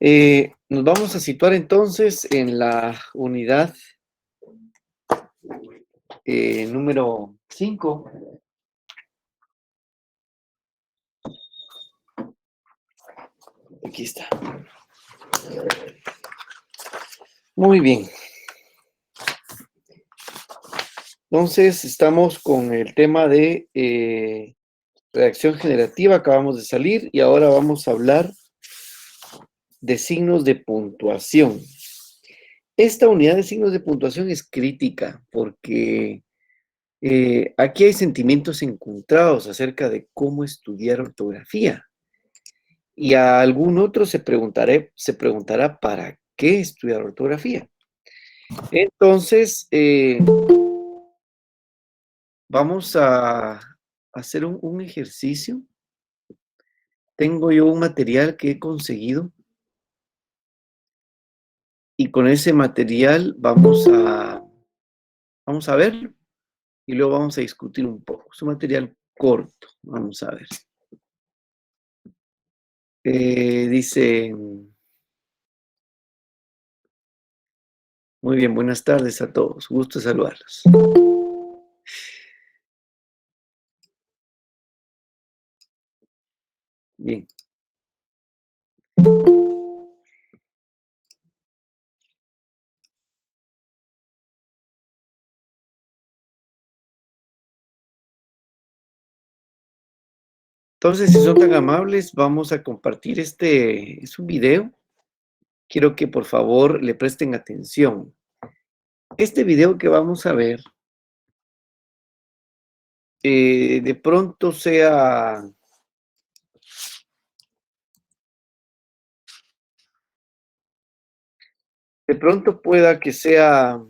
Nos vamos a situar entonces en la unidad número 5. Aquí está. Muy bien. Entonces, estamos con el tema de redacción generativa. Acabamos de salir y ahora vamos a hablar de signos de puntuación. Esta unidad de signos de puntuación es crítica porque aquí hay sentimientos encontrados acerca de cómo estudiar ortografía. Y a algún otro se preguntará ¿para qué estudiar ortografía? Entonces, vamos a hacer un ejercicio. Tengo yo un material que he conseguido y con ese material vamos a verlo y luego vamos a discutir un poco. Es un material corto, vamos a ver. Dice, muy bien, buenas tardes a todos, gusto saludarlos. Bien. Entonces, si son tan amables, vamos a compartir es un video. Quiero que por favor le presten atención. Este video que vamos a ver, de pronto pueda que sea,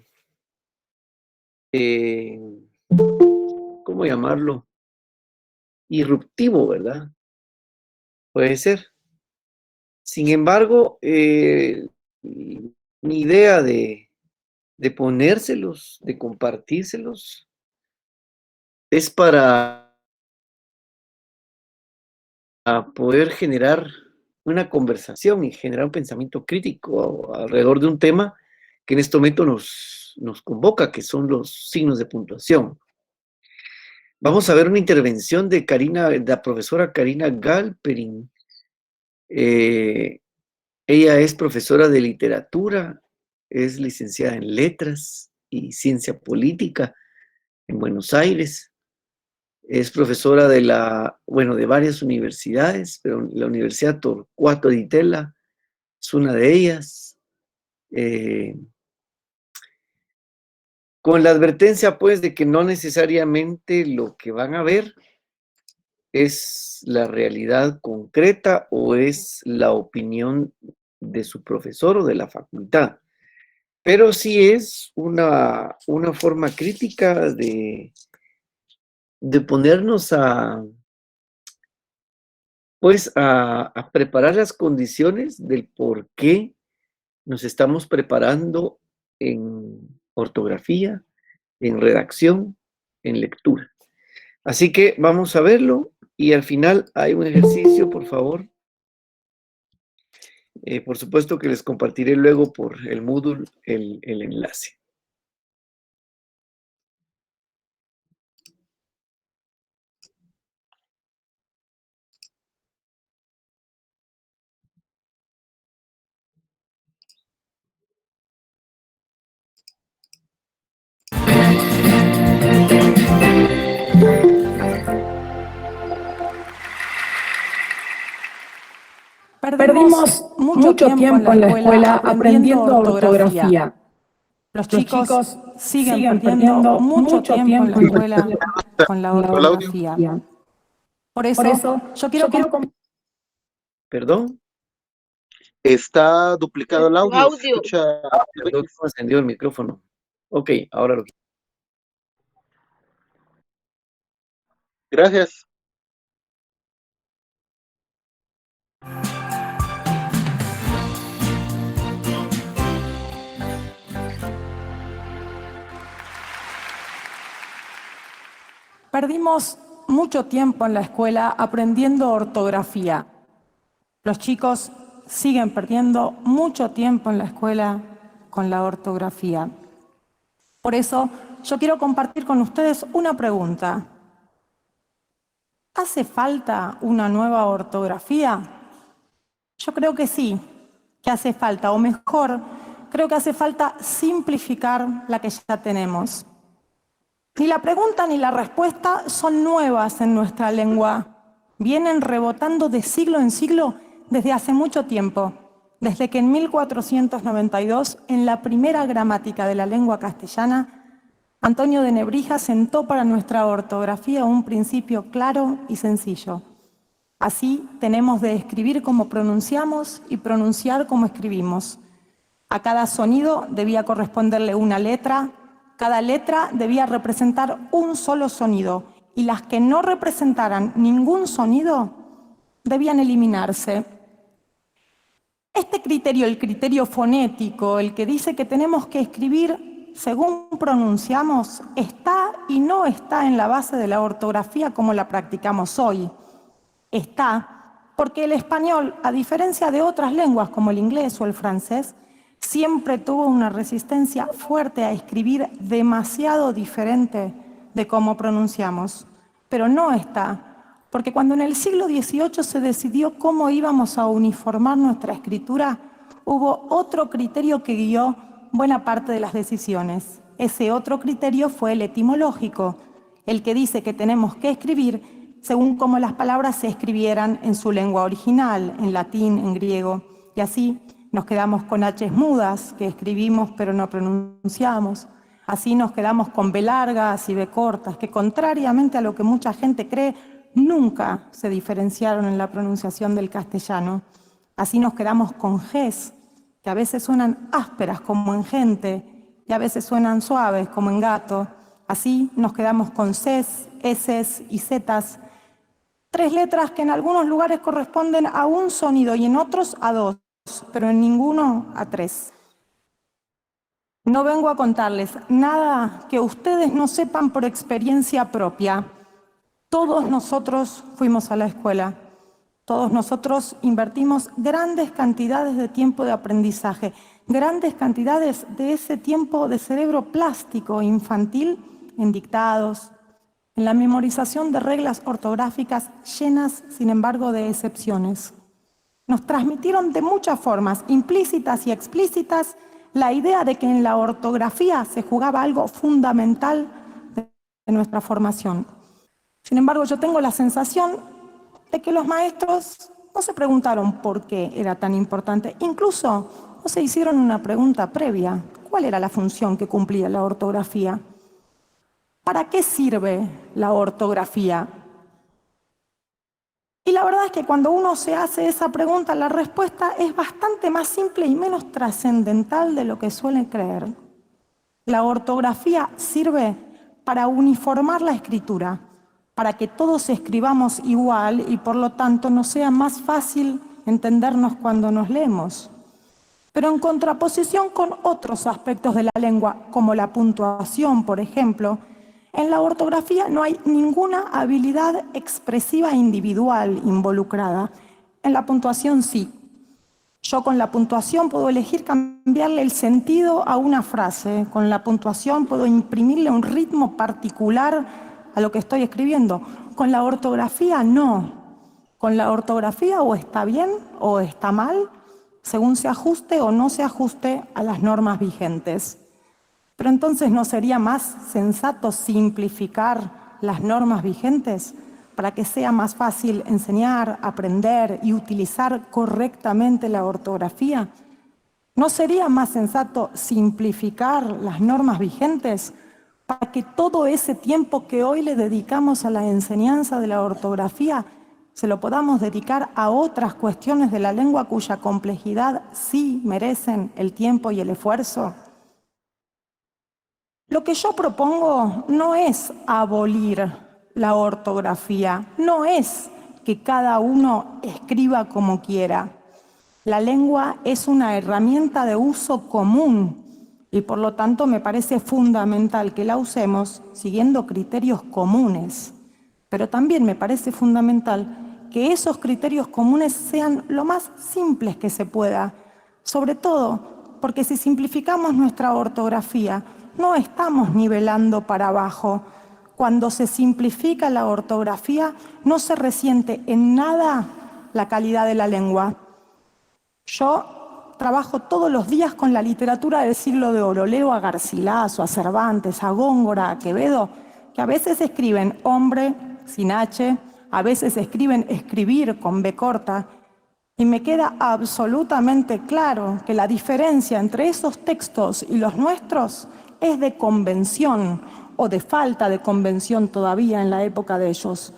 ¿cómo llamarlo? Irruptivo, ¿verdad? Puede ser. Sin embargo, mi idea de ponérselos, de compartírselos, es para poder generar una conversación y generar un pensamiento crítico alrededor de un tema que en este momento nos convoca, que son los signos de puntuación. Vamos a ver una intervención de la profesora Karina Galperin. Ella es profesora de literatura, es licenciada en letras y ciencia política en Buenos Aires. Es profesora de varias universidades, pero la Universidad Torcuato Di Tella es una de ellas. Con la advertencia, pues, de que no necesariamente lo que van a ver es la realidad concreta o es la opinión de su profesor o de la facultad, pero sí es una forma crítica de ponernos a preparar las condiciones del por qué nos estamos preparando en ortografía, en redacción, en lectura. Así que vamos a verlo y al final hay un ejercicio, por favor. Por supuesto que les compartiré luego por el Moodle el enlace. Perdimos mucho tiempo en la escuela aprendiendo ortografía. Los chicos siguen perdiendo mucho tiempo en la escuela con la ortografía. Por eso, yo quiero... ¿Perdón? Está duplicado el audio. Se escucha... Perdón, no encendió el micrófono. Ok, ahora lo... Gracias. Perdimos mucho tiempo en la escuela aprendiendo ortografía. Los chicos siguen perdiendo mucho tiempo en la escuela con la ortografía. Por eso, yo quiero compartir con ustedes una pregunta. ¿Hace falta una nueva ortografía? Yo creo que sí, que hace falta, o mejor, creo que hace falta simplificar la que ya tenemos. Ni la pregunta ni la respuesta son nuevas en nuestra lengua. Vienen rebotando de siglo en siglo desde hace mucho tiempo, desde que en 1492, en la primera gramática de la lengua castellana, Antonio de Nebrija sentó para nuestra ortografía un principio claro y sencillo. Así tenemos de escribir como pronunciamos y pronunciar como escribimos. A cada sonido debía corresponderle una letra, cada letra debía representar un solo sonido y las que no representaran ningún sonido debían eliminarse. Este criterio, el criterio fonético, el que dice que tenemos que escribir según pronunciamos, está y no está en la base de la ortografía como la practicamos hoy. Está porque el español, a diferencia de otras lenguas como el inglés o el francés, siempre tuvo una resistencia fuerte a escribir demasiado diferente de cómo pronunciamos. Pero no está, porque cuando en el siglo XVIII se decidió cómo íbamos a uniformar nuestra escritura, hubo otro criterio que guió buena parte de las decisiones. Ese otro criterio fue el etimológico, el que dice que tenemos que escribir según cómo las palabras se escribieran en su lengua original, en latín, en griego, y así nos quedamos con H's mudas, que escribimos pero no pronunciamos. Así nos quedamos con B largas y B cortas, que contrariamente a lo que mucha gente cree, nunca se diferenciaron en la pronunciación del castellano. Así nos quedamos con G's, que a veces suenan ásperas como en gente y a veces suenan suaves como en gato. Así nos quedamos con C's, S's y Z's, tres letras que en algunos lugares corresponden a un sonido y en otros a dos, pero en ninguno a tres. No vengo a contarles nada que ustedes no sepan por experiencia propia. Todos nosotros fuimos a la escuela. Todos nosotros invertimos grandes cantidades de tiempo de aprendizaje, grandes cantidades de ese tiempo de cerebro plástico infantil en dictados, en la memorización de reglas ortográficas llenas, sin embargo, de excepciones. Nos transmitieron de muchas formas, implícitas y explícitas, la idea de que en la ortografía se jugaba algo fundamental de nuestra formación. Sin embargo, yo tengo la sensación de que los maestros no se preguntaron por qué era tan importante. Incluso no se hicieron una pregunta previa. ¿Cuál era la función que cumplía la ortografía? ¿Para qué sirve la ortografía? Y la verdad es que cuando uno se hace esa pregunta, la respuesta es bastante más simple y menos trascendental de lo que suelen creer. La ortografía sirve para uniformar la escritura, para que todos escribamos igual y por lo tanto nos sea más fácil entendernos cuando nos leemos. Pero en contraposición con otros aspectos de la lengua, como la puntuación, por ejemplo, en la ortografía no hay ninguna habilidad expresiva individual involucrada. En la puntuación sí. Yo con la puntuación puedo elegir cambiarle el sentido a una frase. Con la puntuación puedo imprimirle un ritmo particular a lo que estoy escribiendo. Con la ortografía no. Con la ortografía o está bien o está mal, según se ajuste o no se ajuste a las normas vigentes. Pero entonces, ¿no sería más sensato simplificar las normas vigentes para que sea más fácil enseñar, aprender y utilizar correctamente la ortografía? ¿No sería más sensato simplificar las normas vigentes para que todo ese tiempo que hoy le dedicamos a la enseñanza de la ortografía se lo podamos dedicar a otras cuestiones de la lengua cuya complejidad sí merecen el tiempo y el esfuerzo? Lo que yo propongo no es abolir la ortografía, no es que cada uno escriba como quiera. La lengua es una herramienta de uso común y por lo tanto me parece fundamental que la usemos siguiendo criterios comunes. Pero también me parece fundamental que esos criterios comunes sean lo más simples que se pueda. Sobre todo, porque si simplificamos nuestra ortografía, no estamos nivelando para abajo. Cuando se simplifica la ortografía, no se resiente en nada la calidad de la lengua. Yo trabajo todos los días con la literatura del siglo de oro. Leo a Garcilaso, a Cervantes, a Góngora, a Quevedo, que a veces escriben hombre sin H, a veces escriben escribir con B corta, y me queda absolutamente claro que la diferencia entre esos textos y los nuestros es de convención o de falta de convención todavía en la época de ellos,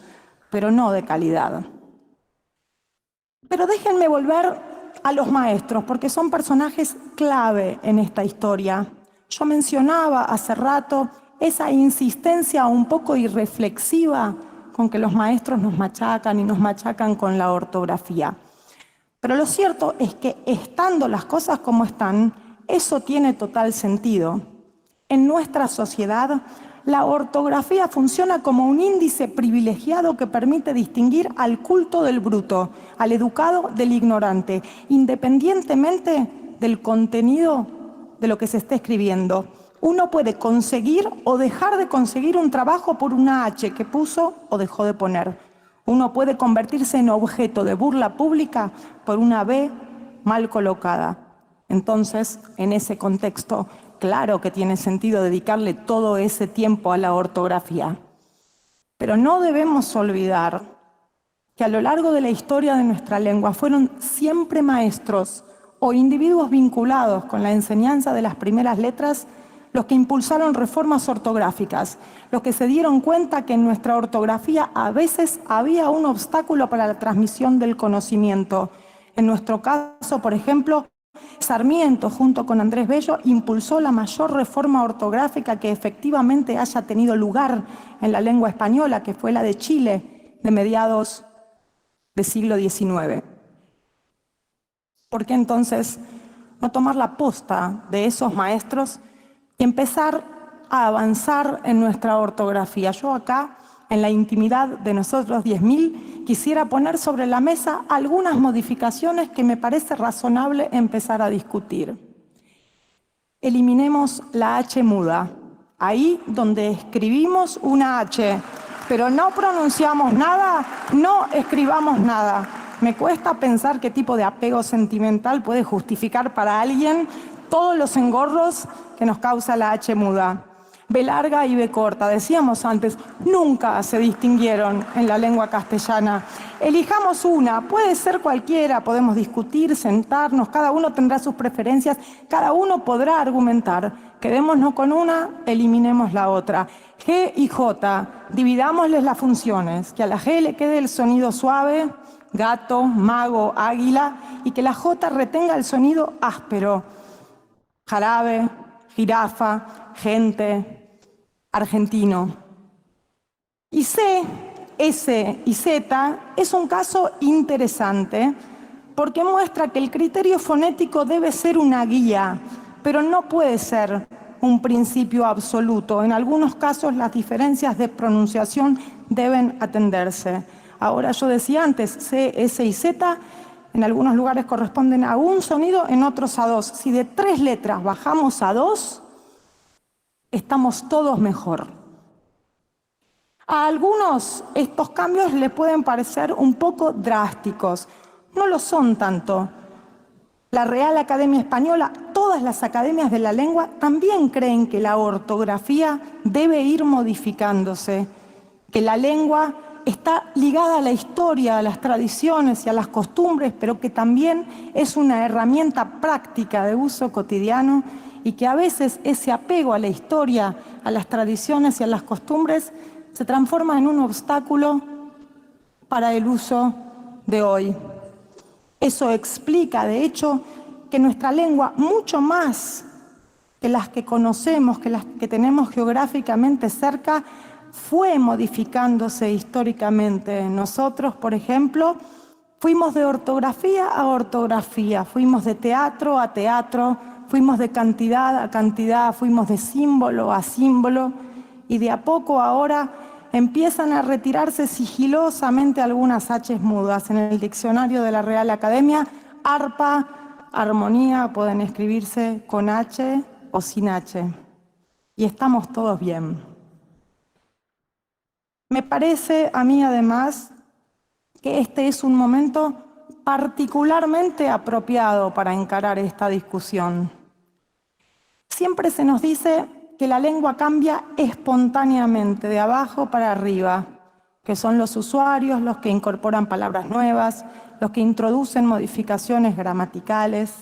pero no de calidad. Pero déjenme volver a los maestros, porque son personajes clave en esta historia. Yo mencionaba hace rato esa insistencia un poco irreflexiva con que los maestros nos machacan y nos machacan con la ortografía. Pero lo cierto es que estando las cosas como están, eso tiene total sentido. En nuestra sociedad, la ortografía funciona como un índice privilegiado que permite distinguir al culto del bruto, al educado del ignorante, independientemente del contenido de lo que se esté escribiendo. Uno puede conseguir o dejar de conseguir un trabajo por una H que puso o dejó de poner. Uno puede convertirse en objeto de burla pública por una B mal colocada. Entonces, en ese contexto, claro que tiene sentido dedicarle todo ese tiempo a la ortografía. Pero no debemos olvidar que a lo largo de la historia de nuestra lengua fueron siempre maestros o individuos vinculados con la enseñanza de las primeras letras los que impulsaron reformas ortográficas, los que se dieron cuenta que en nuestra ortografía a veces había un obstáculo para la transmisión del conocimiento. En nuestro caso, por ejemplo, Sarmiento, junto con Andrés Bello, impulsó la mayor reforma ortográfica que efectivamente haya tenido lugar en la lengua española, que fue la de Chile, de mediados del siglo XIX. ¿Por qué entonces no tomar la posta de esos maestros y empezar a avanzar en nuestra ortografía? Yo acá, en la intimidad de nosotros 10.000, quisiera poner sobre la mesa algunas modificaciones que me parece razonable empezar a discutir. Eliminemos la H muda, ahí donde escribimos una H, pero no pronunciamos nada, no escribamos nada. Me cuesta pensar qué tipo de apego sentimental puede justificar para alguien todos los engorros que nos causa la H muda. B larga y B corta, decíamos antes, nunca se distinguieron en la lengua castellana. Elijamos una, puede ser cualquiera, podemos discutir, sentarnos, cada uno tendrá sus preferencias, cada uno podrá argumentar. Quedémonos con una, eliminemos la otra. G y J, dividámosles las funciones, que a la G le quede el sonido suave, gato, mago, águila, y que la J retenga el sonido áspero, jarabe, jirafa, gente, argentino. Y C, S y Z es un caso interesante porque muestra que el criterio fonético debe ser una guía, pero no puede ser un principio absoluto. En algunos casos las diferencias de pronunciación deben atenderse. Ahora, yo decía antes, C, S y Z en algunos lugares corresponden a un sonido, en otros a dos. Si de 3 letras bajamos a 2, estamos todos mejor. A algunos estos cambios les pueden parecer un poco drásticos. No lo son tanto. La Real Academia Española, todas las academias de la lengua, también creen que la ortografía debe ir modificándose, que la lengua está ligada a la historia, a las tradiciones y a las costumbres, pero que también es una herramienta práctica de uso cotidiano y que a veces ese apego a la historia, a las tradiciones y a las costumbres se transforma en un obstáculo para el uso de hoy. Eso explica, de hecho, que nuestra lengua, mucho más que las que conocemos, que las que tenemos geográficamente cerca, fue modificándose históricamente. Nosotros, por ejemplo, fuimos de ortografía a ortografía, fuimos de teatro a teatro, fuimos de cantidad a cantidad, fuimos de símbolo a símbolo, y de a poco ahora empiezan a retirarse sigilosamente algunas H's mudas. En el diccionario de la Real Academia, arpa, armonía, pueden escribirse con H o sin H. Y estamos todos bien. Me parece a mí, además, que este es un momento particularmente apropiado para encarar esta discusión. Siempre se nos dice que la lengua cambia espontáneamente, de abajo para arriba, que son los usuarios los que incorporan palabras nuevas, los que introducen modificaciones gramaticales,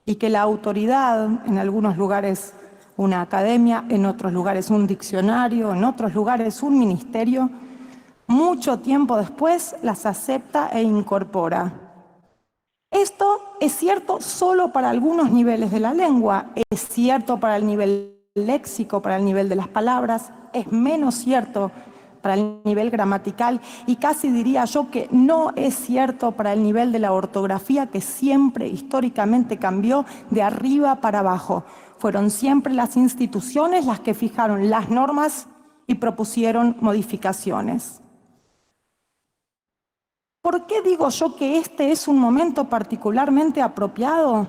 y que la autoridad, en algunos lugares una academia, en otros lugares un diccionario, en otros lugares un ministerio, mucho tiempo después las acepta e incorpora. Esto es cierto solo para algunos niveles de la lengua, es cierto para el nivel léxico, para el nivel de las palabras, es menos cierto para el nivel gramatical y casi diría yo que no es cierto para el nivel de la ortografía, que siempre históricamente cambió de arriba para abajo. Fueron siempre las instituciones las que fijaron las normas y propusieron modificaciones. ¿Por qué digo yo que este es un momento particularmente apropiado?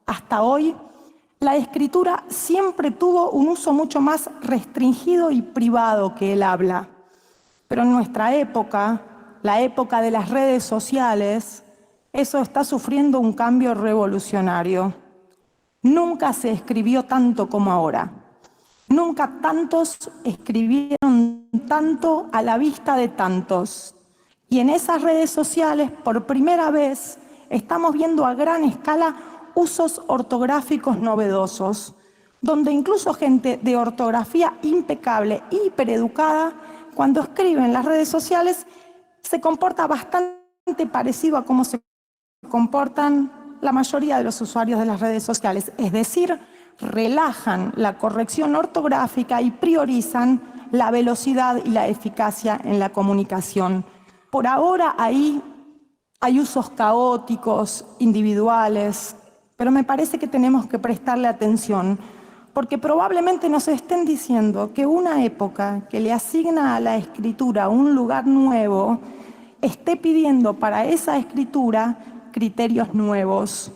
Hasta hoy, la escritura siempre tuvo un uso mucho más restringido y privado que el habla. Pero en nuestra época, la época de las redes sociales, eso está sufriendo un cambio revolucionario. Nunca se escribió tanto como ahora. Nunca tantos escribieron tanto a la vista de tantos. Y en esas redes sociales, por primera vez, estamos viendo a gran escala usos ortográficos novedosos, donde incluso gente de ortografía impecable, hipereducada, cuando escribe en las redes sociales, se comporta bastante parecido a cómo se comportan la mayoría de los usuarios de las redes sociales. Es decir, relajan la corrección ortográfica y priorizan la velocidad y la eficacia en la comunicación. Por ahora ahí hay usos caóticos, individuales, pero me parece que tenemos que prestarle atención, porque probablemente nos estén diciendo que una época que le asigna a la escritura un lugar nuevo, esté pidiendo para esa escritura criterios nuevos.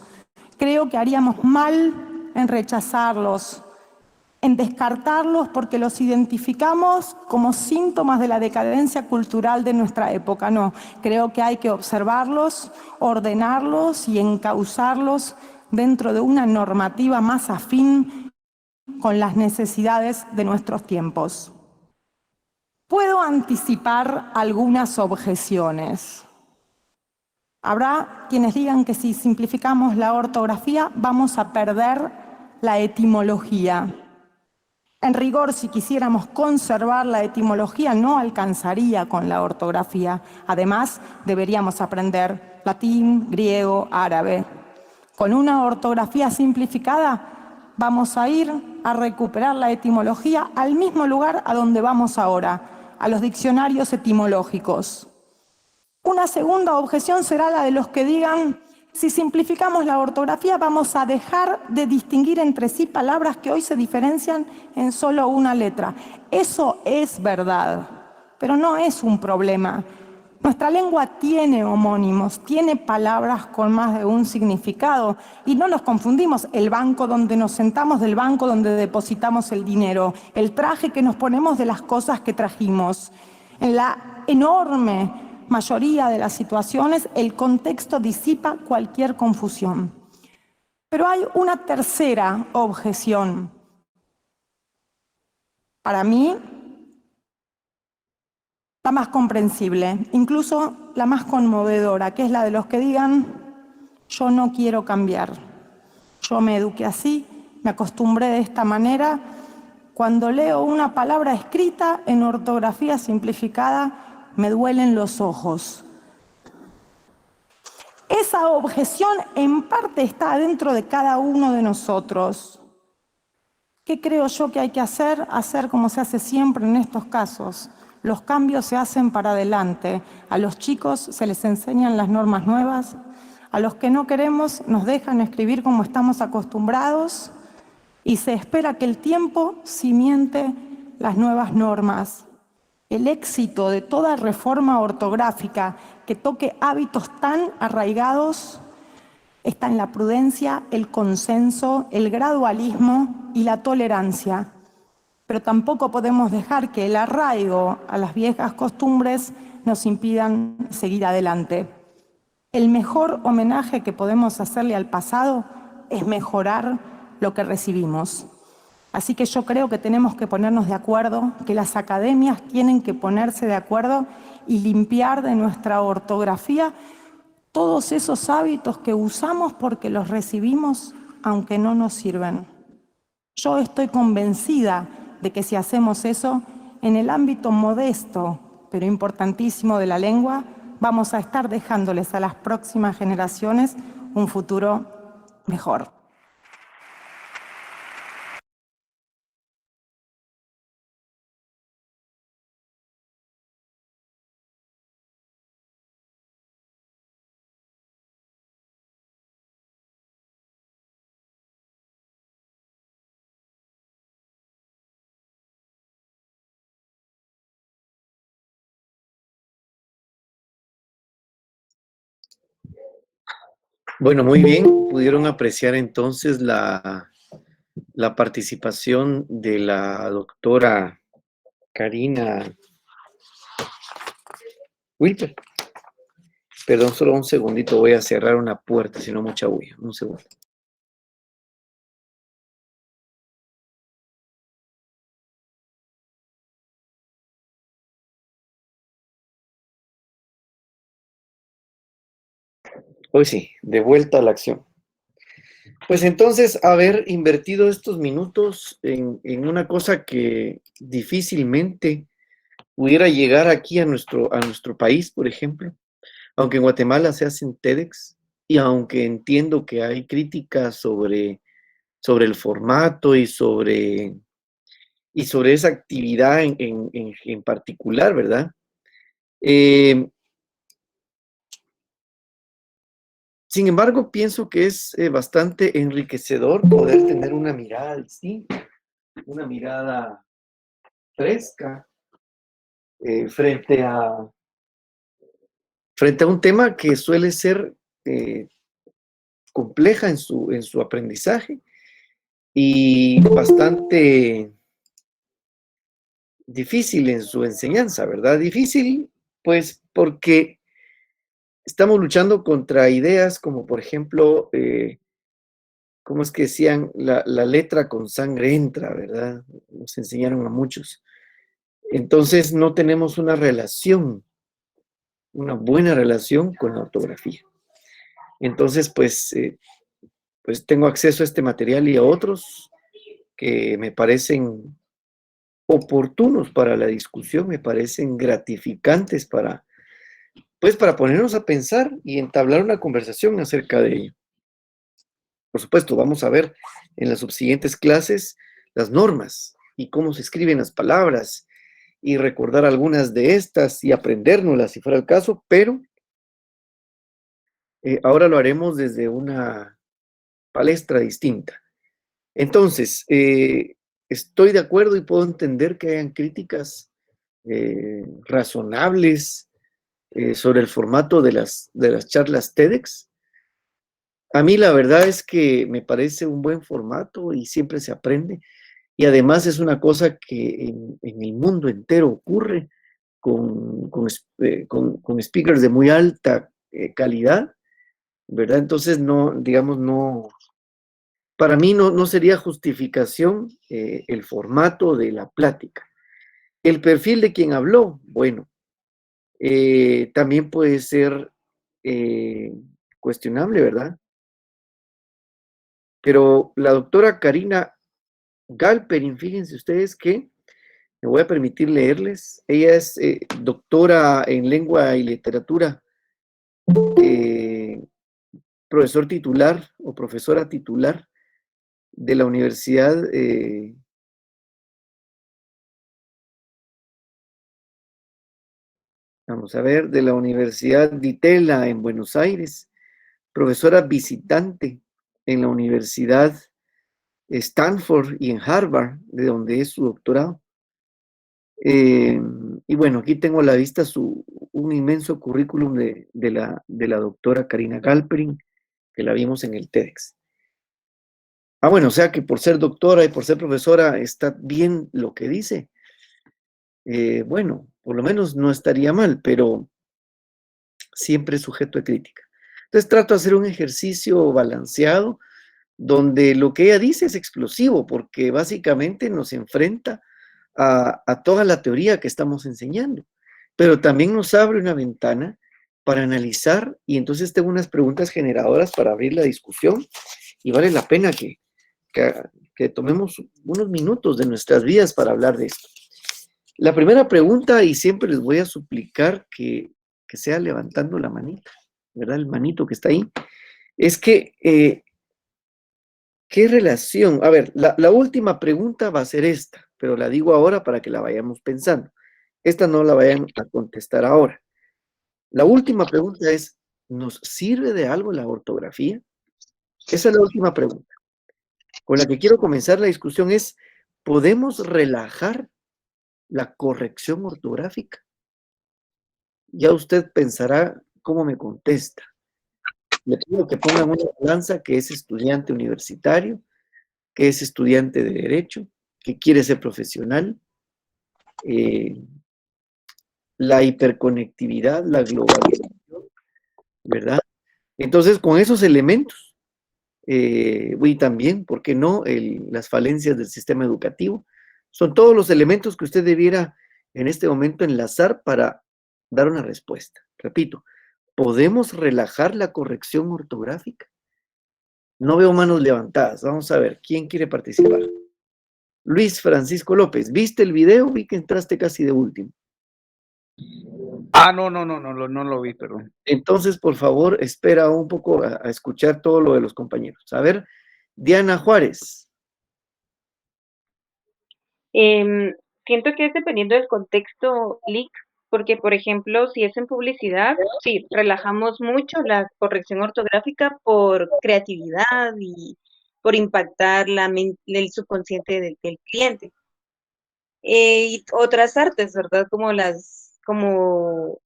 Creo que haríamos mal en rechazarlos, en descartarlos porque los identificamos como síntomas de la decadencia cultural de nuestra época. No, creo que hay que observarlos, ordenarlos y encauzarlos dentro de una normativa más afín con las necesidades de nuestros tiempos. Puedo anticipar algunas objeciones. Habrá quienes digan que si simplificamos la ortografía vamos a perder la etimología. En rigor, si quisiéramos conservar la etimología, no alcanzaría con la ortografía. Además, deberíamos aprender latín, griego, árabe. Con una ortografía simplificada, vamos a ir a recuperar la etimología al mismo lugar a donde vamos ahora, a los diccionarios etimológicos. Una segunda objeción será la de los que digan: si simplificamos la ortografía vamos a dejar de distinguir entre sí palabras que hoy se diferencian en solo una letra. Eso es verdad, pero no es un problema. Nuestra lengua tiene homónimos, tiene palabras con más de un significado y no nos confundimos. El banco donde nos sentamos del banco donde depositamos el dinero, el traje que nos ponemos de las cosas que trajimos. En la enorme mayoría de las situaciones, el contexto disipa cualquier confusión. Pero hay una tercera objeción. Para mí, la más comprensible, incluso la más conmovedora, que es la de los que digan: yo no quiero cambiar. Yo me eduqué así, me acostumbré de esta manera. Cuando leo una palabra escrita en ortografía simplificada, me duelen los ojos. Esa objeción en parte está dentro de cada uno de nosotros. ¿Qué creo yo que hay que hacer? Hacer como se hace siempre en estos casos. Los cambios se hacen para adelante. A los chicos se les enseñan las normas nuevas. A los que no queremos nos dejan escribir como estamos acostumbrados y se espera que el tiempo cimiente las nuevas normas. El éxito de toda reforma ortográfica que toque hábitos tan arraigados está en la prudencia, el consenso, el gradualismo y la tolerancia. Pero tampoco podemos dejar que el arraigo a las viejas costumbres nos impidan seguir adelante. El mejor homenaje que podemos hacerle al pasado es mejorar lo que recibimos. Así que yo creo que tenemos que ponernos de acuerdo, que las academias tienen que ponerse de acuerdo y limpiar de nuestra ortografía todos esos hábitos que usamos porque los recibimos aunque no nos sirven. Yo estoy convencida de que si hacemos eso, en el ámbito modesto, pero importantísimo de la lengua, vamos a estar dejándoles a las próximas generaciones un futuro mejor. Bueno, muy bien. Pudieron apreciar entonces la participación de la doctora Karina Wilper. Perdón, solo un segundito, voy a cerrar una puerta, si no mucha bulla. Un segundo. Hoy sí, de vuelta a la acción. Pues entonces, haber invertido estos minutos en una cosa que difícilmente pudiera llegar aquí a nuestro país, por ejemplo, aunque en Guatemala se hacen TEDx, y aunque entiendo que hay críticas sobre el formato y sobre esa actividad en particular, ¿verdad? Sin embargo, pienso que es bastante enriquecedor poder tener una mirada distinta, una mirada fresca frente a un tema que suele ser compleja en su aprendizaje y bastante difícil en su enseñanza, ¿verdad? Difícil, pues, porque estamos luchando contra ideas como, por ejemplo, ¿cómo es que decían? La letra con sangre entra, ¿verdad? Nos enseñaron a muchos. Entonces, no tenemos una buena relación con la ortografía. Entonces, pues tengo acceso a este material y a otros que me parecen oportunos para la discusión, me parecen gratificantes para ponernos a pensar y entablar una conversación acerca de ello. Por supuesto, vamos a ver en las subsiguientes clases las normas y cómo se escriben las palabras y recordar algunas de estas y aprendérnoslas si fuera el caso, pero ahora lo haremos desde una palestra distinta. Entonces, estoy de acuerdo y puedo entender que hayan críticas razonables sobre el formato de las charlas TEDx. A mí la verdad es que me parece un buen formato y siempre se aprende. Y además es una cosa que en el mundo entero ocurre con speakers de muy alta calidad, ¿verdad? Entonces, no, digamos, no, para mí no sería justificación el formato de la plática. El perfil de quien habló, bueno, también puede ser cuestionable, ¿verdad? Pero la doctora Karina Galperin, fíjense ustedes que me voy a permitir leerles. Ella es doctora en lengua y literatura, profesor titular o profesora titular de la Universidad vamos a ver, de la Universidad Di Tella en Buenos Aires, profesora visitante en la Universidad Stanford y en Harvard, de donde es su doctorado. Y bueno, aquí tengo a la vista un inmenso currículum de la doctora Karina Galperin, que la vimos en el TEDx. Bueno, o sea que por ser doctora y por ser profesora está bien lo que dice. Bueno, por lo menos no estaría mal, pero siempre sujeto a crítica. Entonces trato de hacer un ejercicio balanceado donde lo que ella dice es explosivo, porque básicamente nos enfrenta a toda la teoría que estamos enseñando, pero también nos abre una ventana para analizar, y entonces tengo unas preguntas generadoras para abrir la discusión, y vale la pena que tomemos unos minutos de nuestras vidas para hablar de esto. La primera pregunta, y siempre les voy a suplicar que sea levantando la manita, ¿verdad? El manito que está ahí, es que ¿qué relación? A ver, la última pregunta va a ser esta, pero la digo ahora para que la vayamos pensando. Esta no la vayan a contestar ahora. La última pregunta es, ¿nos sirve de algo la ortografía? Esa es la última pregunta. Con la que quiero comenzar la discusión es, ¿podemos relajar la corrección ortográfica? Ya usted pensará cómo me contesta. Le pido que pongan una balanza que es estudiante universitario, que es estudiante de Derecho, que quiere ser profesional, la hiperconectividad, la globalización, ¿verdad? Entonces, con esos elementos, y también, ¿por qué no?, las falencias del sistema educativo, son todos los elementos que usted debiera en este momento enlazar para dar una respuesta. Repito, ¿podemos relajar la corrección ortográfica? No veo manos levantadas. Vamos a ver, ¿quién quiere participar? Luis Francisco López, ¿viste el video? Vi que entraste casi de último. No lo vi, perdón. Entonces, por favor, espera un poco a escuchar todo lo de los compañeros. A ver, Diana Juárez. Siento que es dependiendo del contexto, Lick, porque, por ejemplo, si es en publicidad, sí, relajamos mucho la corrección ortográfica por creatividad y por impactar el subconsciente del cliente. Y otras artes, ¿verdad? Como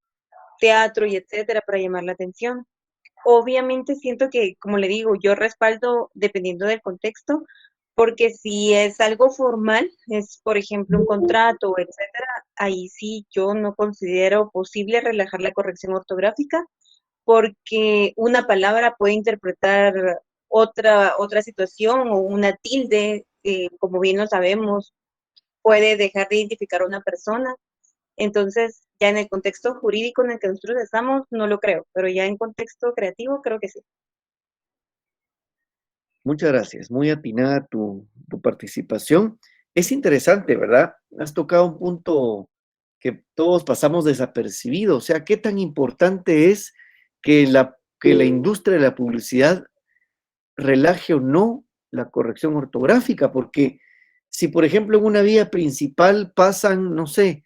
teatro y etcétera, para llamar la atención. Obviamente siento que, como le digo, yo respaldo dependiendo del contexto, porque si es algo formal, es por ejemplo un contrato, etcétera, ahí sí yo no considero posible relajar la corrección ortográfica, porque una palabra puede interpretar otra situación o una tilde, como bien lo sabemos, puede dejar de identificar a una persona. Entonces, ya en el contexto jurídico en el que nosotros estamos, no lo creo, pero ya en contexto creativo, creo que sí. Muchas gracias, muy atinada tu participación. Es interesante, ¿verdad? Has tocado un punto que todos pasamos desapercibido, o sea, ¿qué tan importante es que la industria de la publicidad relaje o no la corrección ortográfica? Porque si, por ejemplo, en una vía principal pasan, no sé,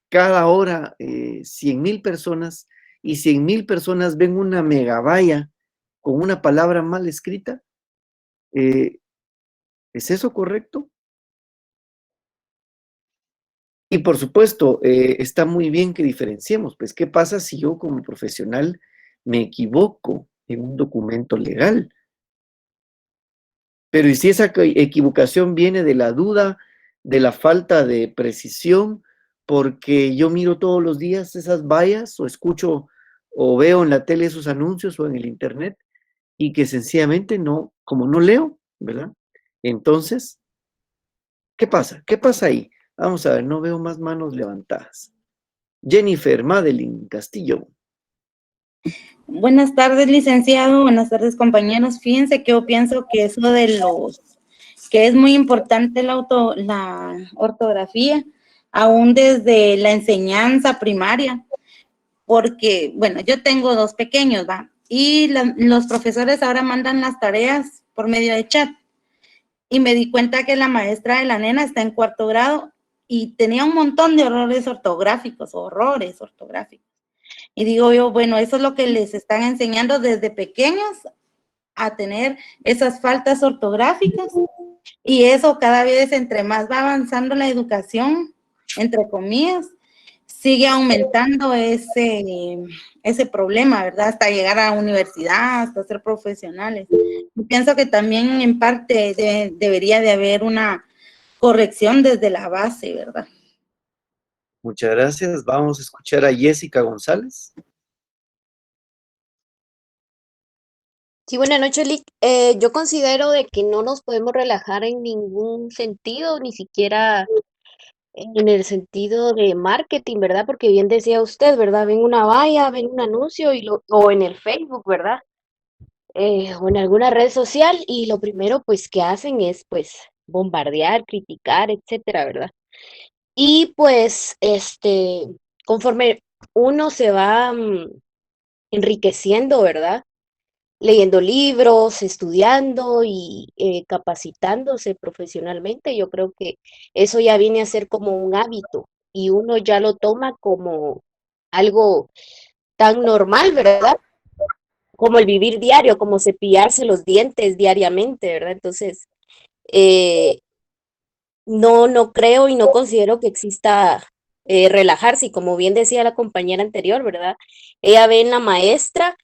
cada hora 100,000 personas y 100,000 personas ven una megavalla con una palabra mal escrita, ¿es eso correcto? Y por supuesto, está muy bien que diferenciemos, pues, ¿qué pasa si yo como profesional me equivoco en un documento legal? Pero ¿y si esa equivocación viene de la duda, de la falta de precisión, porque yo miro todos los días esas vallas o escucho o veo en la tele esos anuncios o en el internet y que sencillamente no, como no leo, ¿verdad? Entonces, ¿qué pasa? ¿Qué pasa ahí? Vamos a ver, no veo más manos levantadas. Jennifer Madeline Castillo. Buenas tardes, licenciado. Buenas tardes, compañeros. Fíjense que yo pienso que eso que es muy importante la ortografía, aún desde la enseñanza primaria, porque, bueno, yo tengo 2 pequeños, ¿va? Y los profesores ahora mandan las tareas por medio de chat. Y me di cuenta que la maestra de la nena está en 4º grado y tenía un montón de horrores ortográficos. Y digo yo, bueno, eso es lo que les están enseñando desde pequeños, a tener esas faltas ortográficas. Y eso cada vez, entre más va avanzando la educación, entre comillas, sigue aumentando ese problema, ¿verdad? Hasta llegar a la universidad, hasta ser profesionales. Yo pienso que también en parte debería de haber una corrección desde la base, ¿verdad? Muchas gracias. Vamos a escuchar a Jessica González. Sí, buenas noches, Lick. Yo considero de que no nos podemos relajar en ningún sentido, ni siquiera en el sentido de marketing, ¿verdad? Porque bien decía usted, ¿verdad? Ven una valla, ven un anuncio o en el Facebook, ¿verdad? O en alguna red social y lo primero pues que hacen es pues bombardear, criticar, etcétera, ¿verdad? Y pues conforme uno se va enriqueciendo, ¿verdad? Leyendo libros, estudiando y capacitándose profesionalmente, yo creo que eso ya viene a ser como un hábito y uno ya lo toma como algo tan normal, ¿verdad? Como el vivir diario, como cepillarse los dientes diariamente, ¿verdad? Entonces, eh, no creo y no considero que exista relajarse, y como bien decía la compañera anterior, ¿verdad? Ella ve en la maestra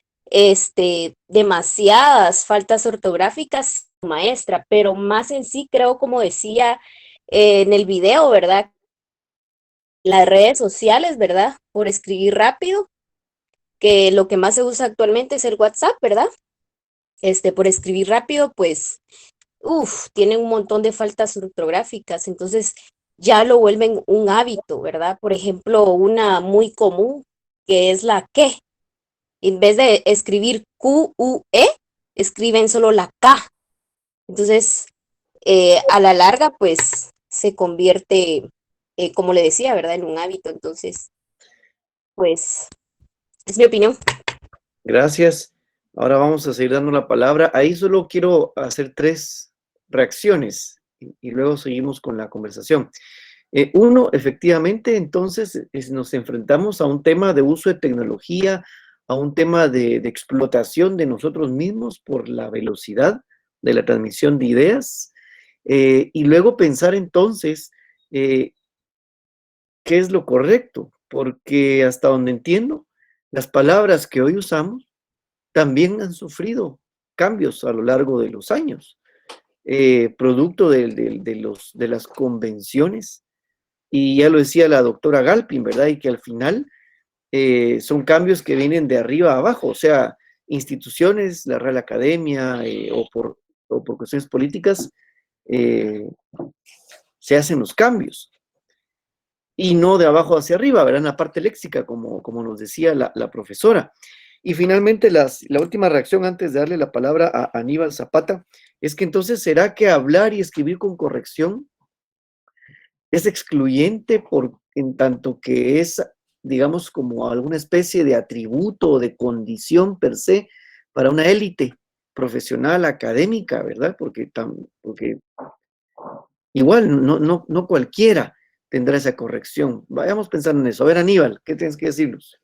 demasiadas faltas ortográficas, maestra, pero más en sí creo, como decía en el video, ¿verdad? Las redes sociales, ¿verdad? Por escribir rápido, que lo que más se usa actualmente es el WhatsApp, ¿verdad? Por escribir rápido, pues tienen un montón de faltas ortográficas, entonces ya lo vuelven un hábito, ¿verdad? Por ejemplo, una muy común que es la que, en vez de escribir Q-U-E, escriben solo la K. Entonces, a la larga, pues se convierte, como le decía, ¿verdad? En un hábito. Entonces, pues, es mi opinión. Gracias. Ahora vamos a seguir dando la palabra. Ahí solo quiero hacer 3 reacciones y luego seguimos con la conversación. Uno, efectivamente, entonces nos enfrentamos a un tema de uso de tecnología, a un tema de explotación de nosotros mismos por la velocidad de la transmisión de ideas, y luego pensar entonces qué es lo correcto, porque hasta donde entiendo, las palabras que hoy usamos también han sufrido cambios a lo largo de los años, producto de las convenciones, y ya lo decía la doctora Galpin, ¿verdad? Y que al final son cambios que vienen de arriba a abajo, o sea, instituciones, la Real Academia, o por cuestiones políticas, se hacen los cambios, y no de abajo hacia arriba, ¿verdad? En la parte léxica, como nos decía la profesora. Y finalmente, la última reacción antes de darle la palabra a Aníbal Zapata, es que entonces, ¿será que hablar y escribir con corrección es excluyente en tanto que es, digamos, como alguna especie de atributo o de condición per se para una élite profesional, académica, ¿verdad? Porque igual no cualquiera tendrá esa corrección. Vayamos pensando en eso. A ver, Aníbal, ¿qué tienes que decirnos?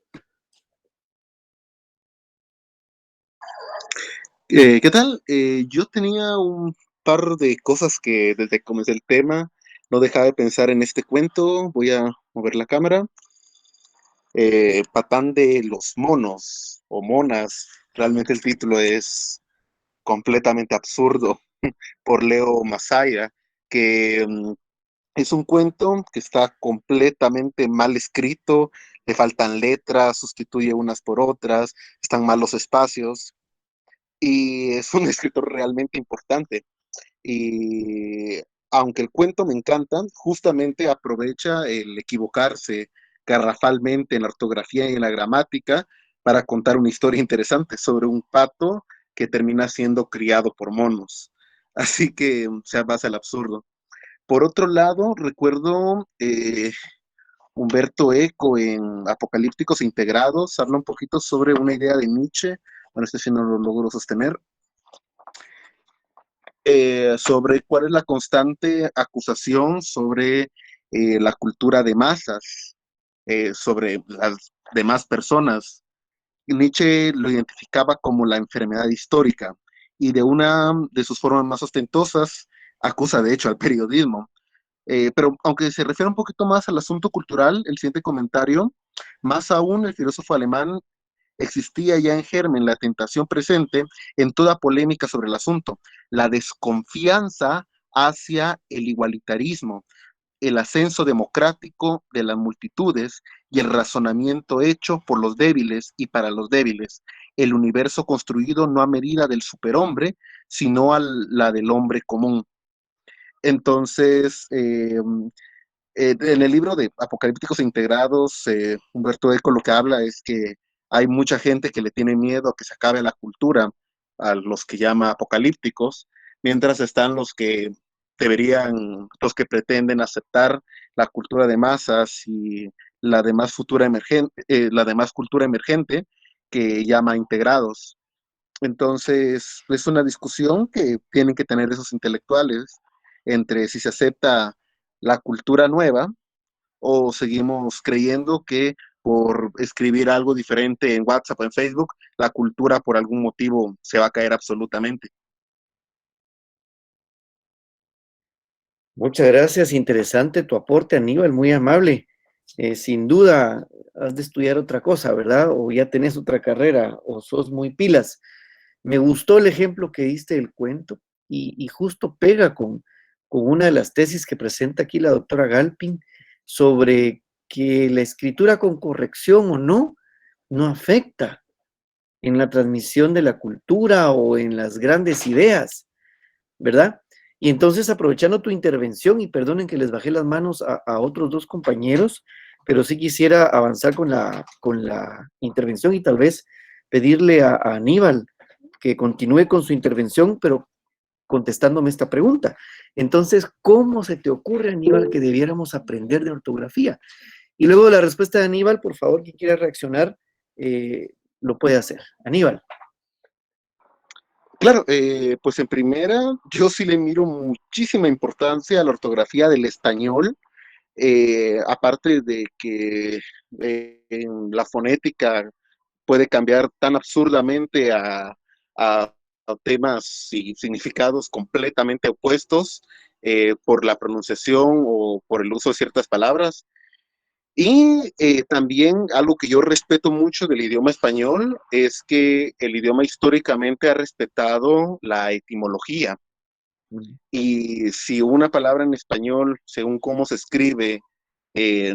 ¿Qué tal? Yo tenía un par de cosas que desde que comencé el tema no dejaba de pensar en este cuento. Voy a mover la cámara. Patán de los monos o monas. Realmente el título es completamente absurdo por Leo Masaya, que es un cuento que está completamente mal escrito, le faltan letras, sustituye unas por otras, están mal los espacios y es un escritor realmente importante. Y aunque el cuento me encanta, justamente aprovecha el equivocarse garrafalmente en la ortografía y en la gramática para contar una historia interesante sobre un pato que termina siendo criado por monos. Así que se basa el absurdo. Por otro lado, recuerdo Humberto Eco en Apocalípticos Integrados, habla un poquito sobre una idea de Nietzsche, bueno, este sí no lo logro sostener, sobre cuál es la constante acusación sobre la cultura de masas, sobre las demás personas. Nietzsche lo identificaba como la enfermedad histórica y de una de sus formas más ostentosas acusa de hecho al periodismo. Pero aunque se refiere un poquito más al asunto cultural, el siguiente comentario, más aún el filósofo alemán existía ya en germen la tentación presente en toda polémica sobre el asunto, la desconfianza hacia el igualitarismo, el ascenso democrático de las multitudes y el razonamiento hecho por los débiles y para los débiles, el universo construido no a medida del superhombre, sino a la del hombre común. Entonces, en el libro de Apocalípticos e Integrados, Humberto Eco lo que habla es que hay mucha gente que le tiene miedo a que se acabe la cultura, a los que llama apocalípticos, mientras están los que pretenden aceptar la cultura de masas y la demás cultura emergente que llama integrados. Entonces, es una discusión que tienen que tener esos intelectuales entre si se acepta la cultura nueva o seguimos creyendo que por escribir algo diferente en WhatsApp o en Facebook, la cultura por algún motivo se va a caer absolutamente. Muchas gracias, interesante tu aporte, Aníbal, muy amable. Sin duda, has de estudiar otra cosa, ¿verdad? O ya tenés otra carrera, o sos muy pilas. Me gustó el ejemplo que diste del cuento y justo pega con una de las tesis que presenta aquí la doctora Galpin sobre que la escritura con corrección o no, no afecta en la transmisión de la cultura o en las grandes ideas, ¿verdad? Y entonces, aprovechando tu intervención, y perdonen que les bajé las manos a otros dos compañeros, pero sí quisiera avanzar con la intervención y tal vez pedirle a Aníbal que continúe con su intervención, pero contestándome esta pregunta. Entonces, ¿cómo se te ocurre, Aníbal, que debiéramos aprender de ortografía? Y luego de la respuesta de Aníbal, por favor, quien quiera reaccionar, lo puede hacer. Aníbal. Claro, pues en primera, yo sí le miro muchísima importancia a la ortografía del español, aparte de que en la fonética puede cambiar tan absurdamente a temas y significados completamente opuestos por la pronunciación o por el uso de ciertas palabras. Y también algo que yo respeto mucho del idioma español es que el idioma históricamente ha respetado la etimología. Y si una palabra en español, según cómo se escribe,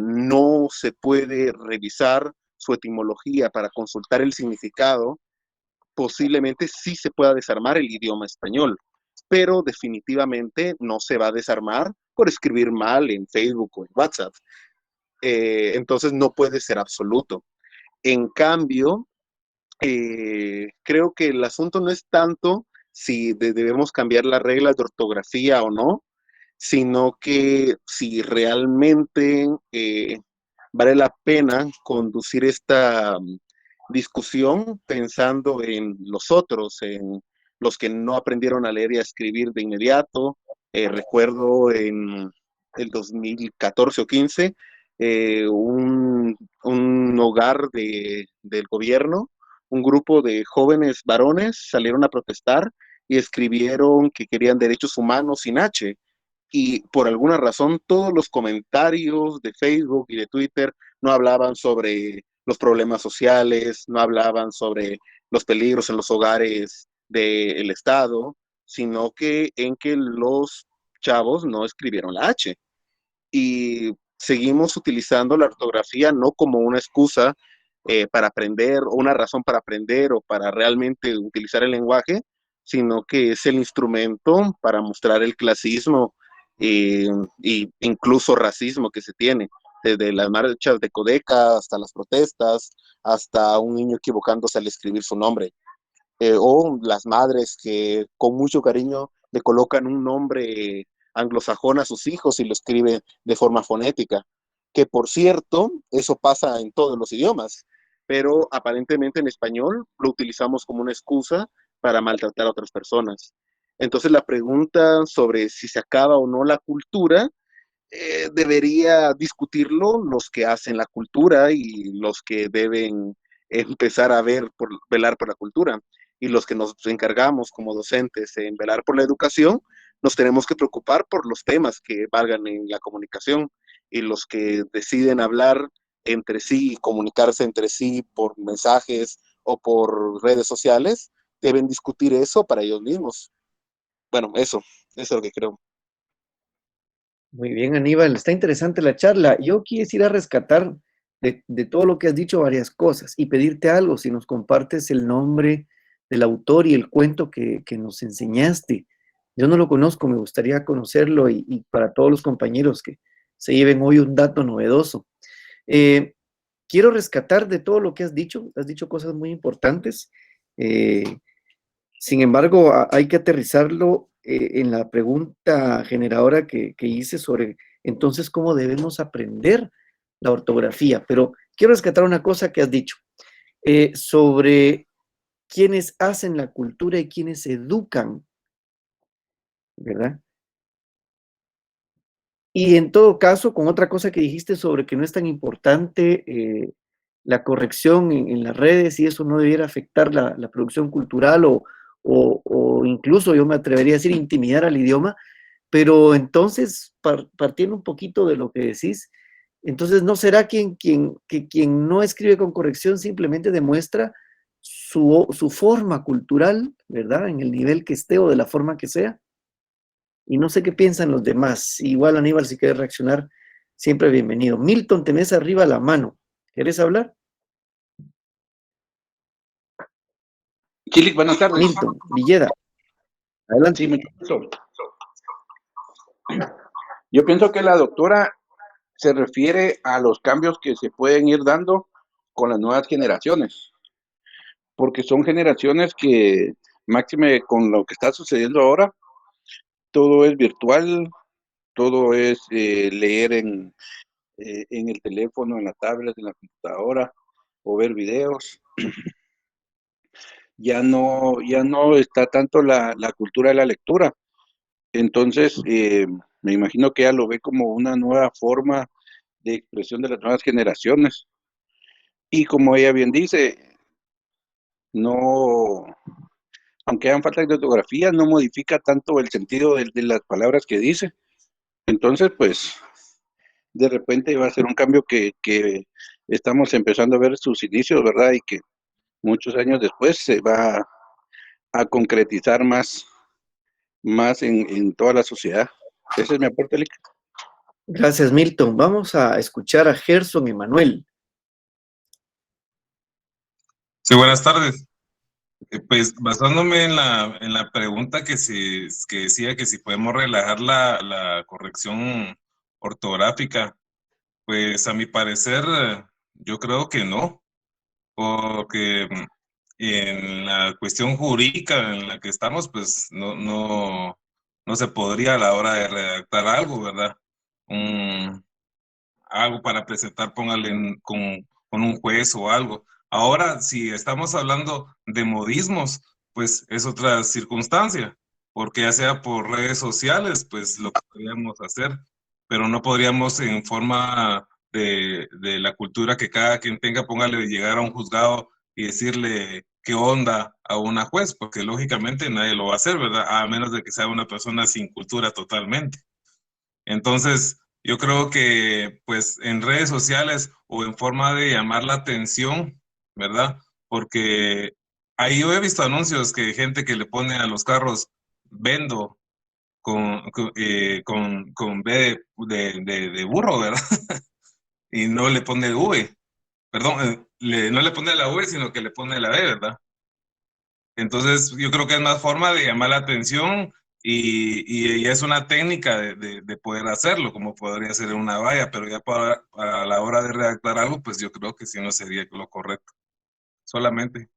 no se puede revisar su etimología para consultar el significado, posiblemente sí se pueda desarmar el idioma español, pero definitivamente no se va a desarmar por escribir mal en Facebook o en WhatsApp. Entonces no puede ser absoluto. En cambio, creo que el asunto no es tanto si debemos cambiar las reglas de ortografía o no, sino que si realmente vale la pena conducir esta discusión pensando en los otros, en los que no aprendieron a leer y a escribir de inmediato. Recuerdo en el 2014 o 15, un hogar del gobierno, un grupo de jóvenes varones salieron a protestar y escribieron que querían derechos humanos sin H, y por alguna razón todos los comentarios de Facebook y de Twitter no hablaban sobre los problemas sociales, no hablaban sobre los peligros en los hogares del Estado, sino que en que los chavos no escribieron la H. Y seguimos utilizando la ortografía no como una excusa para aprender, o una razón para aprender o para realmente utilizar el lenguaje, sino que es el instrumento para mostrar el clasismo y incluso racismo que se tiene, desde las marchas de Codeca hasta las protestas, hasta un niño equivocándose al escribir su nombre, o las madres que con mucho cariño le colocan un nombre anglosajón a sus hijos y lo escriben de forma fonética, que por cierto, eso pasa en todos los idiomas, pero aparentemente en español lo utilizamos como una excusa para maltratar a otras personas. Entonces la pregunta sobre si se acaba o no la cultura debería discutirlo los que hacen la cultura y los que deben empezar a velar por la cultura, y los que nos encargamos como docentes en velar por la educación, nos tenemos que preocupar por los temas que valgan en la comunicación, y los que deciden hablar entre sí, comunicarse entre sí por mensajes o por redes sociales, deben discutir eso para ellos mismos. Bueno, eso es lo que creo. Muy bien, Aníbal, está interesante la charla. Yo quisiera rescatar de todo lo que has dicho varias cosas y pedirte algo, si nos compartes el nombre del autor y el cuento que nos enseñaste. Yo no lo conozco, me gustaría conocerlo y para todos los compañeros que se lleven hoy un dato novedoso. Eh, Quiero rescatar de todo lo que has dicho cosas muy importantes. Eh, Sin embargo, hay que aterrizarlo en la pregunta generadora que hice sobre entonces cómo debemos aprender la ortografía. Pero quiero rescatar una cosa que has dicho sobre quienes hacen la cultura y quienes educan, ¿verdad? Y en todo caso, con otra cosa que dijiste sobre que no es tan importante la corrección en las redes y eso no debiera afectar la producción cultural o incluso yo me atrevería a decir intimidar al idioma, pero entonces, partiendo un poquito de lo que decís, entonces no será que quien no escribe con corrección simplemente demuestra su forma cultural, ¿verdad? En el nivel que esté o de la forma que sea. Y no sé qué piensan los demás. Igual, Aníbal, si quieres reaccionar, siempre bienvenido. Milton, tenés arriba la mano. ¿Quieres hablar? Chilic, buenas tardes. Milton, Villeda, adelante. Sí, mucho gusto. Yo pienso que la doctora se refiere a los cambios que se pueden ir dando con las nuevas generaciones, porque son generaciones que, máxime con lo que está sucediendo ahora, todo es virtual, todo es leer en el teléfono, en la tablet, en la computadora, o ver videos. Ya no está tanto la cultura de la lectura. Entonces, me imagino que ella lo ve como una nueva forma de expresión de las nuevas generaciones. Y como ella bien dice, no, aunque hagan falta de ortografía, no modifica tanto el sentido de las palabras que dice. Entonces, pues, de repente va a ser un cambio que estamos empezando a ver sus inicios, ¿verdad? Y que muchos años después se va a concretizar más en toda la sociedad. Ese es mi aporte, Lick. Gracias, Milton. Vamos a escuchar a Gerson Emanuel. Sí, buenas tardes. Pues basándome en la pregunta que decía que si podemos relajar la corrección ortográfica, pues a mi parecer yo creo que no, porque en la cuestión jurídica en la que estamos, pues no se podría a la hora de redactar algo, ¿verdad? Algo para presentar, póngale con un juez o algo. Ahora, si estamos hablando de modismos, pues es otra circunstancia, porque ya sea por redes sociales, pues lo podríamos hacer, pero no podríamos en forma de la cultura que cada quien tenga, póngale llegar a un juzgado y decirle qué onda a una juez, porque lógicamente nadie lo va a hacer, ¿verdad? A menos de que sea una persona sin cultura totalmente. Entonces, yo creo que pues en redes sociales o en forma de llamar la atención, ¿verdad? Porque ahí yo he visto anuncios que gente que le pone a los carros vendo con B de burro, ¿verdad? Y no le pone V, perdón, no le pone la V, sino que le pone la B, ¿verdad? Entonces, yo creo que es más forma de llamar la atención y es una técnica de poder hacerlo, como podría ser en una valla, pero ya para la hora de redactar algo, pues yo creo que sí no sería lo correcto, solamente.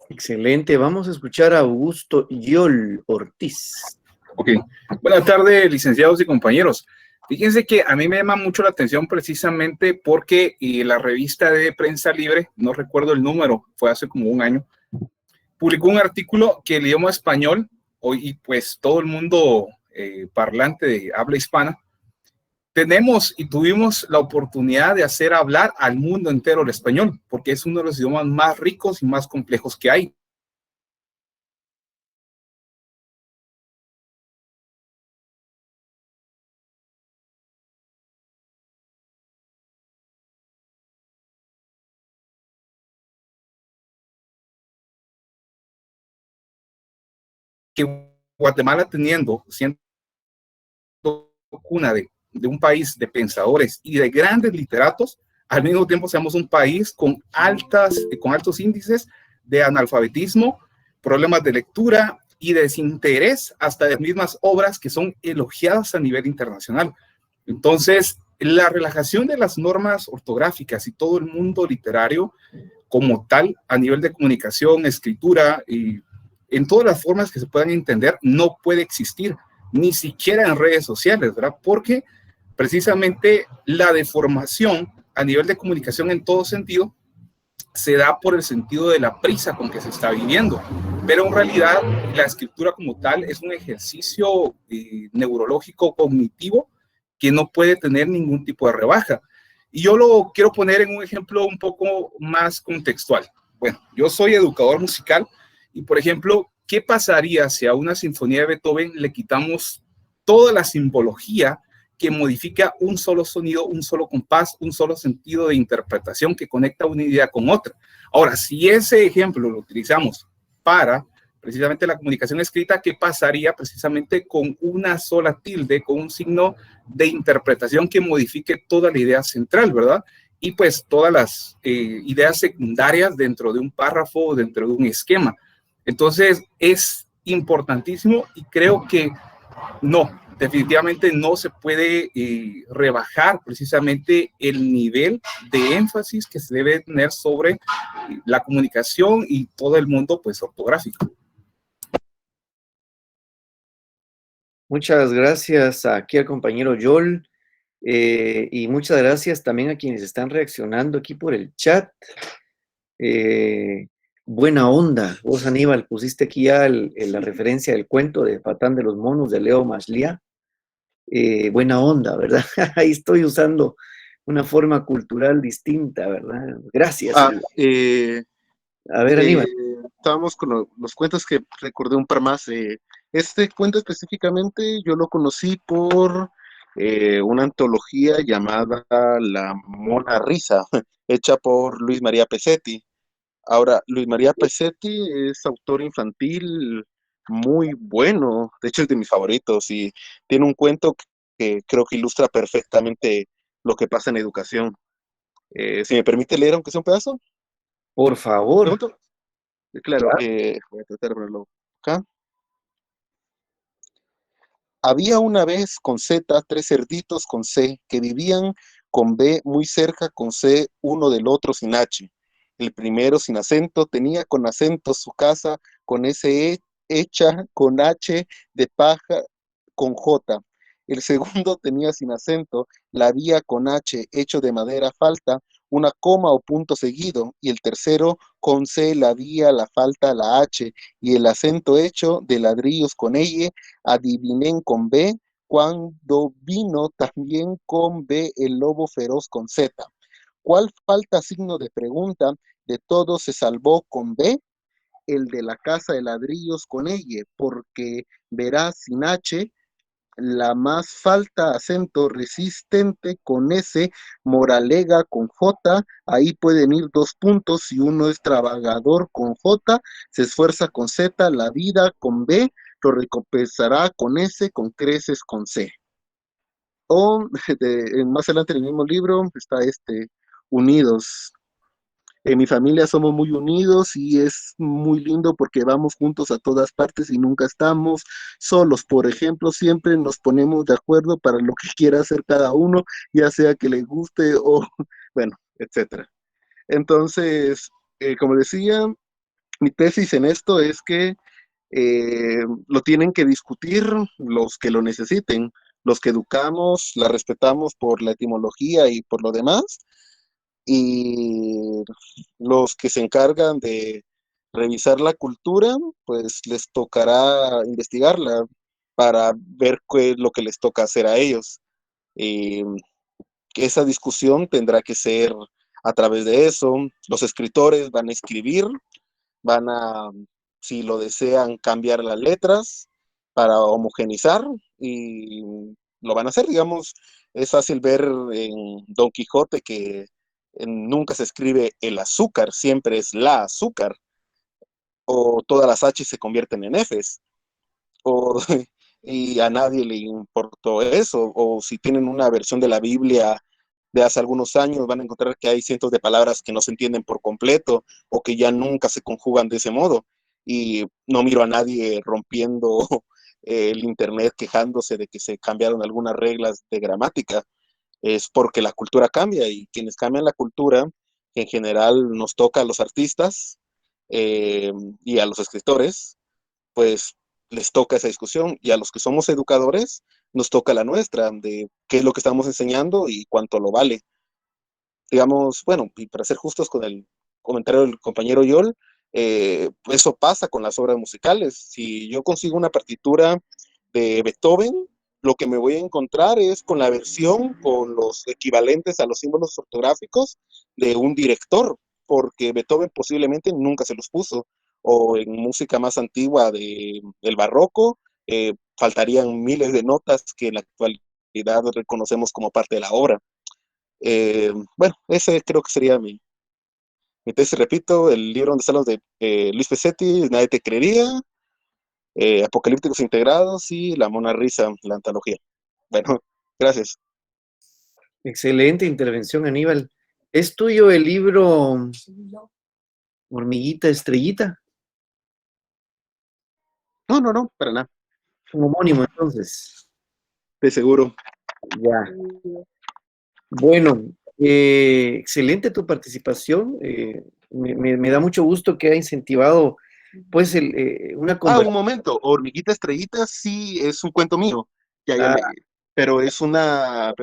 Excelente. Vamos a escuchar a Augusto Yol Ortiz. Ok. Buenas tardes, licenciados y compañeros. Fíjense que a mí me llama mucho la atención precisamente porque la revista de Prensa Libre, no recuerdo el número, fue hace como un año, publicó un artículo que el idioma español, hoy pues todo el mundo parlante de habla hispana, tenemos y tuvimos la oportunidad de hacer hablar al mundo entero el español, porque es uno de los idiomas más ricos y más complejos que hay. que Guatemala siendo cuna de un país de pensadores y de grandes literatos, al mismo tiempo seamos un país con altos índices de analfabetismo, problemas de lectura y desinterés hasta de mismas obras que son elogiadas a nivel internacional. Entonces, la relajación de las normas ortográficas y todo el mundo literario como tal, a nivel de comunicación, escritura y en todas las formas que se puedan entender, no puede existir, ni siquiera en redes sociales, ¿verdad? Porque precisamente la deformación a nivel de comunicación en todo sentido se da por el sentido de la prisa con que se está viviendo. Pero en realidad la escritura como tal es un ejercicio neurológico cognitivo que no puede tener ningún tipo de rebaja. Y yo lo quiero poner en un ejemplo un poco más contextual. Bueno, yo soy educador musical y, por ejemplo, ¿qué pasaría si a una sinfonía de Beethoven le quitamos toda la simbología que modifica un solo sonido, un solo compás, un solo sentido de interpretación que conecta una idea con otra? Ahora, si ese ejemplo lo utilizamos para precisamente la comunicación escrita, ¿qué pasaría precisamente con una sola tilde, con un signo de interpretación que modifique toda la idea central, ¿verdad? Y pues todas las ideas secundarias dentro de un párrafo, dentro de un esquema. Entonces es importantísimo y creo que no, definitivamente no se puede rebajar precisamente el nivel de énfasis que se debe tener sobre la comunicación y todo el mundo pues ortográfico. Muchas gracias aquí al compañero Joel y muchas gracias también a quienes están reaccionando aquí por el chat. Buena onda. Vos, Aníbal, pusiste aquí ya la referencia del cuento de Patán de los Monos de Leo Maslia. Buena onda, ¿verdad? Ahí estoy usando una forma cultural distinta, ¿verdad? Gracias. A ver, Aníbal. Estábamos con los cuentos que recordé un par más. Este cuento específicamente yo lo conocí por una antología llamada La Mona Risa, hecha por Luis María Pesetti. Ahora, Luis María Pesetti es autor infantil muy bueno, de hecho es de mis favoritos y tiene un cuento que creo que ilustra perfectamente lo que pasa en educación. Si me permite leer aunque sea un pedazo. Por favor. ¿Pregunto? Claro, voy a tratar de verlo acá. Había una vez con Z 3 cerditos con C que vivían con B muy cerca con C uno del otro sin H. El primero sin acento tenía con acento su casa con S hecha con H de paja con J. El segundo tenía sin acento la vía con H hecho de madera falta, una coma o punto seguido, y el tercero con C la vía, la falta, la H, y el acento hecho de ladrillos con L, adivinen con B, cuando vino también con B el lobo feroz con Z. ¿Cuál falta signo de pregunta de todos se salvó con B? El de la casa de ladrillos con L, porque verás sin H, la más falta acento resistente con S, moralega con J, ahí pueden ir 2 puntos, si uno es trabagador con J, se esfuerza con Z, la vida con B, lo recompensará con S, con creces con C. O más adelante en el mismo libro está unidos. En mi familia somos muy unidos y es muy lindo porque vamos juntos a todas partes y nunca estamos solos. Por ejemplo, siempre nos ponemos de acuerdo para lo que quiera hacer cada uno, ya sea que le guste o, bueno, etcétera. Entonces, como decía, mi tesis en esto es que lo tienen que discutir los que lo necesiten, los que educamos, la respetamos por la etimología y por lo demás, y los que se encargan de revisar la cultura, pues les tocará investigarla para ver qué es lo que les toca hacer a ellos. Y esa discusión tendrá que ser a través de eso. Los escritores van a escribir, van a, si lo desean, cambiar las letras para homogenizar y lo van a hacer, digamos. Es fácil ver en Don Quijote que nunca se escribe el azúcar, siempre es la azúcar, o todas las H se convierten en Fs. y a nadie le importó eso, o si tienen una versión de la Biblia de hace algunos años, van a encontrar que hay cientos de palabras que no se entienden por completo o que ya nunca se conjugan de ese modo. Y no miro a nadie rompiendo el internet quejándose de que se cambiaron algunas reglas de gramática. Es porque la cultura cambia y quienes cambian la cultura, en general nos toca a los artistas eh, y a los escritores, pues les toca esa discusión y a los que somos educadores nos toca la nuestra de qué es lo que estamos enseñando y cuánto lo vale. Digamos, bueno, y para ser justos con el comentario del compañero Yol, eso pasa con las obras musicales. Si yo consigo una partitura de Beethoven, lo que me voy a encontrar es con la versión, con los equivalentes a los símbolos ortográficos de un director, porque Beethoven posiblemente nunca se los puso, o en música más antigua del barroco, faltarían miles de notas que en la actualidad reconocemos como parte de la obra. Bueno, ese creo que sería mi tesis, repito, el libro donde están los de Luis Pesetti, Nadie te creería, Apocalípticos Integrados y La Mona Risa, la antología. Bueno, gracias. Excelente intervención, Aníbal. ¿Es tuyo el libro Hormiguita Estrellita? No, para nada. Un homónimo, entonces. De seguro. Ya. Bueno, excelente tu participación. Me da mucho gusto que ha incentivado, pues, una Un conversación. momento. Hormiguita Estrellita sí es un cuento mío. Pero es una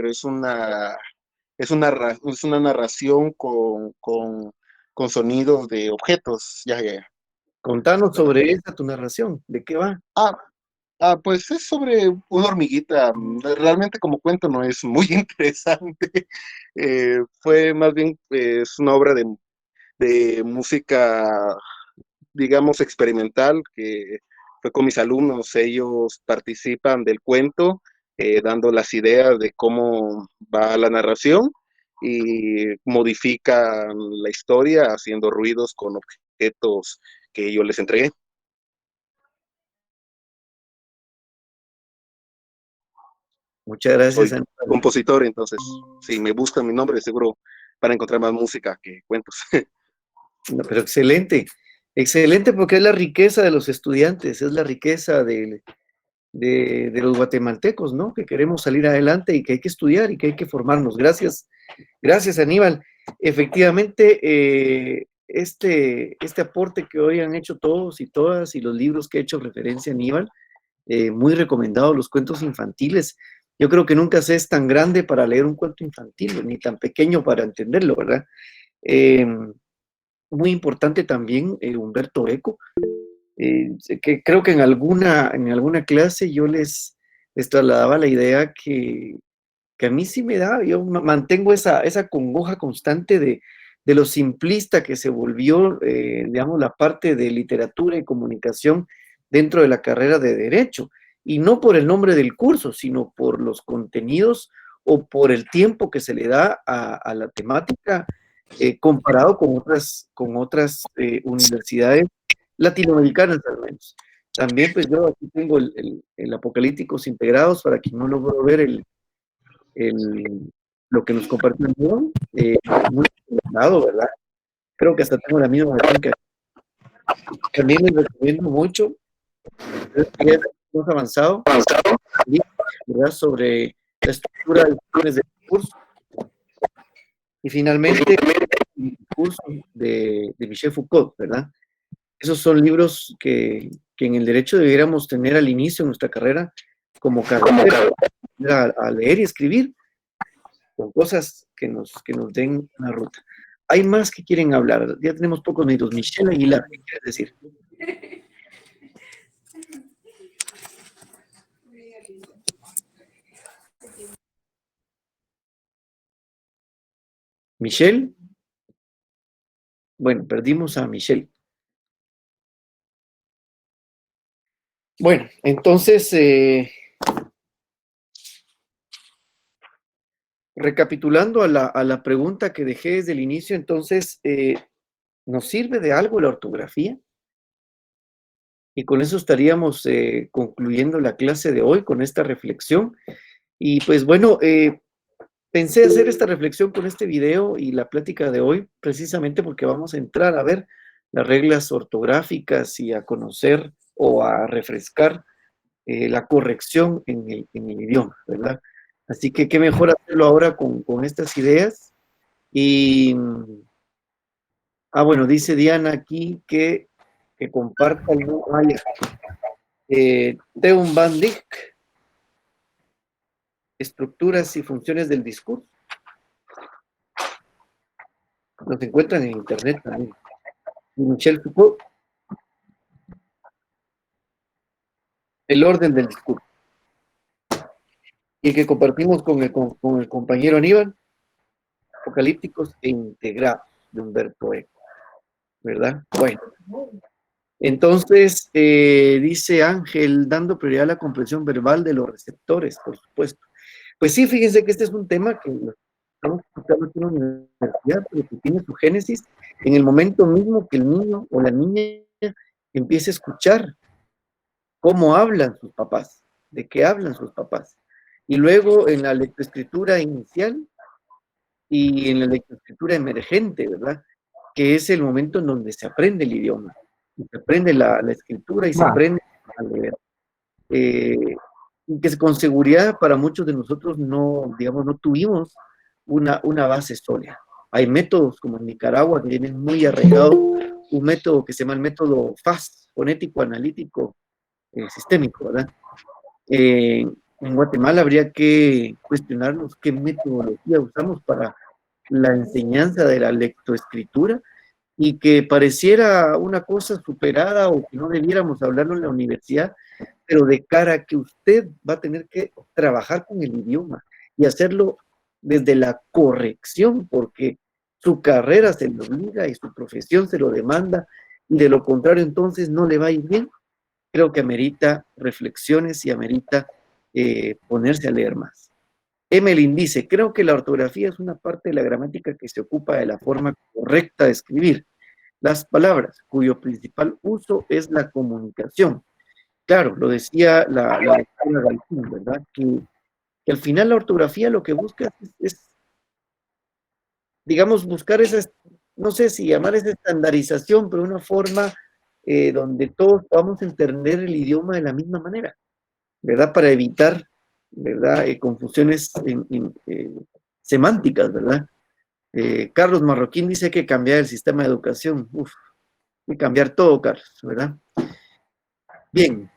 narración con sonidos de objetos. Ya. Contanos sobre esa tu narración. ¿De qué va? Pues es sobre una hormiguita. Realmente como cuento no es muy interesante. Fue más bien es una obra de música, digamos, experimental que fue con mis alumnos. Ellos participan del cuento, dando las ideas de cómo va la narración y modifican la historia haciendo ruidos con objetos que yo les entregué. Muchas gracias, Soy Aníbal. compositor, entonces, si me buscan mi nombre, seguro van a encontrar más música que cuentos. No, pero excelente. Excelente porque es la riqueza de los estudiantes, es la riqueza de los guatemaltecos, ¿no? Que queremos salir adelante y que hay que estudiar y que hay que formarnos. Gracias, gracias, Aníbal. Efectivamente, este aporte que hoy han hecho todos y todas y los libros que ha hecho referencia Aníbal, muy recomendado, los cuentos infantiles. Yo creo que nunca se es tan grande para leer un cuento infantil, ni tan pequeño para entenderlo, ¿verdad? Muy importante también Humberto Eco, que creo que en alguna clase yo les trasladaba la idea que a mí sí me da, yo mantengo esa congoja constante de lo simplista que se volvió, digamos, la parte de literatura y comunicación dentro de la carrera de Derecho, y no por el nombre del curso, sino por los contenidos o por el tiempo que se le da a la temática comparado con otras universidades latinoamericanas al menos. También pues yo aquí tengo el Apocalípticos Integrados para quien no logró ver lo que nos compartió el León, muy recomendado, ¿verdad? Creo que hasta tengo la misma versión que también les recomiendo mucho, ya es más avanzado, ¿verdad? Sobre la estructura de los planes de curso. Y finalmente, el curso de Michel Foucault, ¿verdad? Esos son libros que en el derecho debiéramos tener al inicio de nuestra carrera como carrera a leer y escribir con cosas que nos den una ruta. Hay más que quieren hablar, ya tenemos pocos minutos. Michelle Aguilar, ¿qué quieres decir? Michelle. Bueno, perdimos a Michelle. Bueno, entonces, recapitulando a la pregunta que dejé desde el inicio, entonces, ¿nos sirve de algo la ortografía? Y con eso estaríamos concluyendo la clase de hoy, con esta reflexión. Y pues bueno, pensé hacer esta reflexión con este video y la plática de hoy, precisamente porque vamos a entrar a ver las reglas ortográficas y a conocer o a refrescar la corrección en el idioma, ¿verdad? Así que qué mejor hacerlo ahora con estas ideas. Y, bueno, dice Diana aquí que comparta el Teun Van Dijk, estructuras y funciones del discurso. Los encuentran en internet también. Y Michel Foucault, el orden del discurso. Y el que compartimos con el compañero Aníbal, apocalípticos e integrados, de Humberto Eco, ¿verdad? Bueno, entonces, dice Ángel, dando prioridad a la comprensión verbal de los receptores, por supuesto. Pues sí, fíjense que este es un tema que estamos escuchando aquí en la universidad, pero que tiene su génesis en el momento mismo que el niño o la niña empieza a escuchar cómo hablan sus papás, de qué hablan sus papás. Y luego en la lectoescritura inicial y en la lectoescritura emergente, ¿verdad? Que es el momento en donde se aprende el idioma, y se aprende la escritura y se aprende a leer. Y que con seguridad para muchos de nosotros no, digamos, no tuvimos una base sólida. Hay métodos como en Nicaragua que tienen muy arraigado un método que se llama el método FAST, fonético, analítico, sistémico, ¿verdad? En Guatemala habría que cuestionarnos qué metodología usamos para la enseñanza de la lectoescritura, y que pareciera una cosa superada o que no debiéramos hablarlo en la universidad, pero de cara a que usted va a tener que trabajar con el idioma y hacerlo desde la corrección, porque su carrera se lo obliga y su profesión se lo demanda, y de lo contrario entonces no le va a ir bien. Creo que amerita reflexiones y amerita ponerse a leer más. Emelin dice, creo que la ortografía es una parte de la gramática que se ocupa de la forma correcta de escribir las palabras, cuyo principal uso es la comunicación. Claro, lo decía la doctora Galpín, ¿verdad? Que al final la ortografía lo que busca es, digamos, buscar esa, no sé si llamar esa estandarización, pero una forma donde todos podamos entender el idioma de la misma manera, ¿verdad? Para evitar, ¿verdad? Confusiones semánticas, ¿verdad? Carlos Marroquín dice que cambiar el sistema de educación. Uf, hay que cambiar todo, Carlos, ¿verdad? Bien,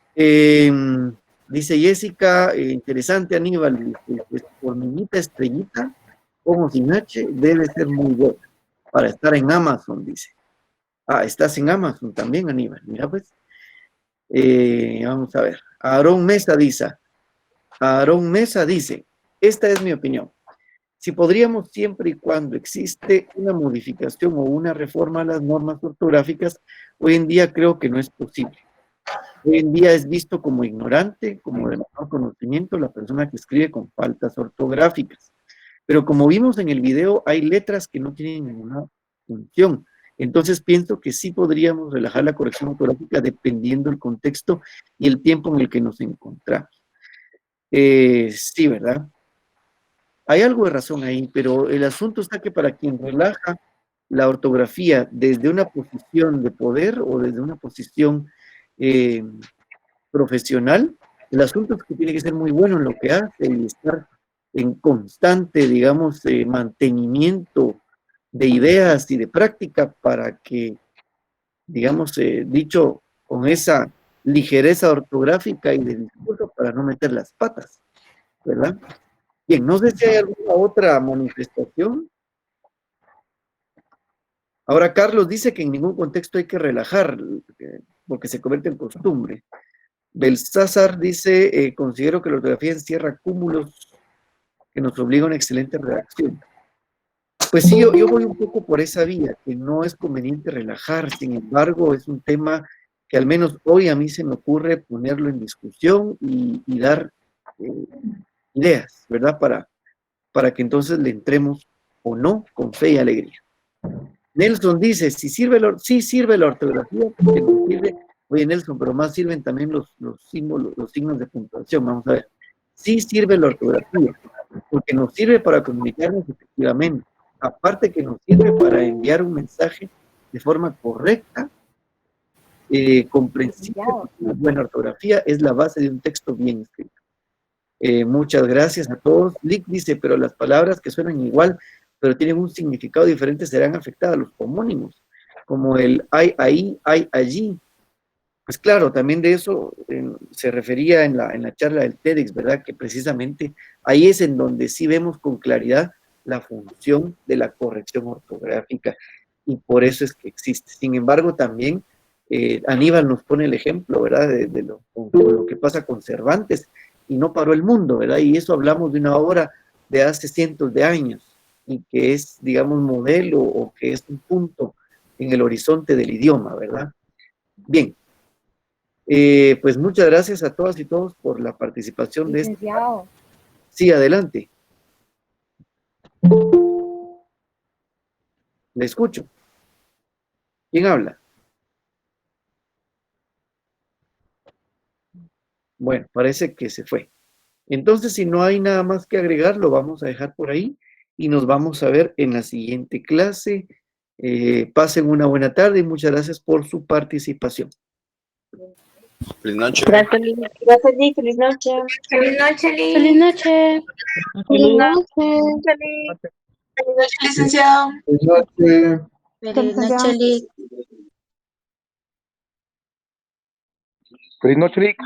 dice Jessica, interesante, Aníbal, pues, por niñita estrellita, como sin H, debe ser muy bueno para estar en Amazon, dice. Ah, estás en Amazon también, Aníbal, mira pues. Vamos a ver, Aarón Mesa dice, esta es mi opinión. Si podríamos, siempre y cuando existe una modificación o una reforma a las normas ortográficas, hoy en día creo que no es posible. Hoy en día es visto como ignorante, como de menor conocimiento, la persona que escribe con faltas ortográficas. Pero como vimos en el video, hay letras que no tienen ninguna función. Entonces pienso que sí podríamos relajar la corrección ortográfica dependiendo del contexto y el tiempo en el que nos encontramos. Sí, ¿verdad? Hay algo de razón ahí, pero el asunto está que para quien relaja la ortografía desde una posición de poder o desde una posición profesional, el asunto es que tiene que ser muy bueno en lo que hace y estar en constante, digamos, mantenimiento de ideas y de práctica para que, digamos, dicho con esa ligereza ortográfica y de discurso para no meter las patas, ¿verdad? Bien, no sé si hay alguna otra manifestación. Ahora, Carlos dice que en ningún contexto hay que relajar, porque se convierte en costumbre. Belsázar dice, considero que la ortografía encierra cúmulos que nos obliga a una excelente redacción. Pues sí, yo voy un poco por esa vía, que no es conveniente relajar, sin embargo, es un tema que al menos hoy a mí se me ocurre ponerlo en discusión y dar ideas, ¿verdad? Para que entonces le entremos o no con fe y alegría. Nelson dice, sí sirve la ortografía porque nos sirve Oye, Nelson, pero más sirven también los símbolos, los signos de puntuación. Vamos a ver. Sí sirve la ortografía, porque nos sirve para comunicarnos efectivamente. Aparte que nos sirve para enviar un mensaje de forma correcta, comprensible. Una buena ortografía es la base de un texto bien escrito. Muchas gracias a todos. Lick dice, pero las palabras que suenan igual, pero tienen un significado diferente, serán afectadas, los homónimos, como el hay ahí, hay allí. Pues claro, también de eso se refería en la charla del TEDx, ¿verdad? Que precisamente ahí es en donde sí vemos con claridad la función de la corrección ortográfica, y por eso es que existe. Sin embargo, también Aníbal nos pone el ejemplo, ¿verdad? De lo que pasa con Cervantes, y no paró el mundo, ¿verdad? Y eso hablamos de una obra de hace cientos de años, y que es, digamos, modelo, o que es un punto en el horizonte del idioma, ¿verdad? Bien. Pues muchas gracias a todas y todos por la participación de este. Sí, adelante. Le escucho. ¿Quién habla? Bueno, parece que se fue. Entonces, si no hay nada más que agregar, lo vamos a dejar por ahí y nos vamos a ver en la siguiente clase. Pasen una buena tarde y muchas gracias por su participación. Feliz noche. Gracias, Lick. Gracias, Lick. Feliz noche. Feliz noche, Liz. Feliz noche. Feliz noche, Lick. Feliz noche, licenciado. Feliz noche. Feliz noche, Liz. Feliz noche, Lick.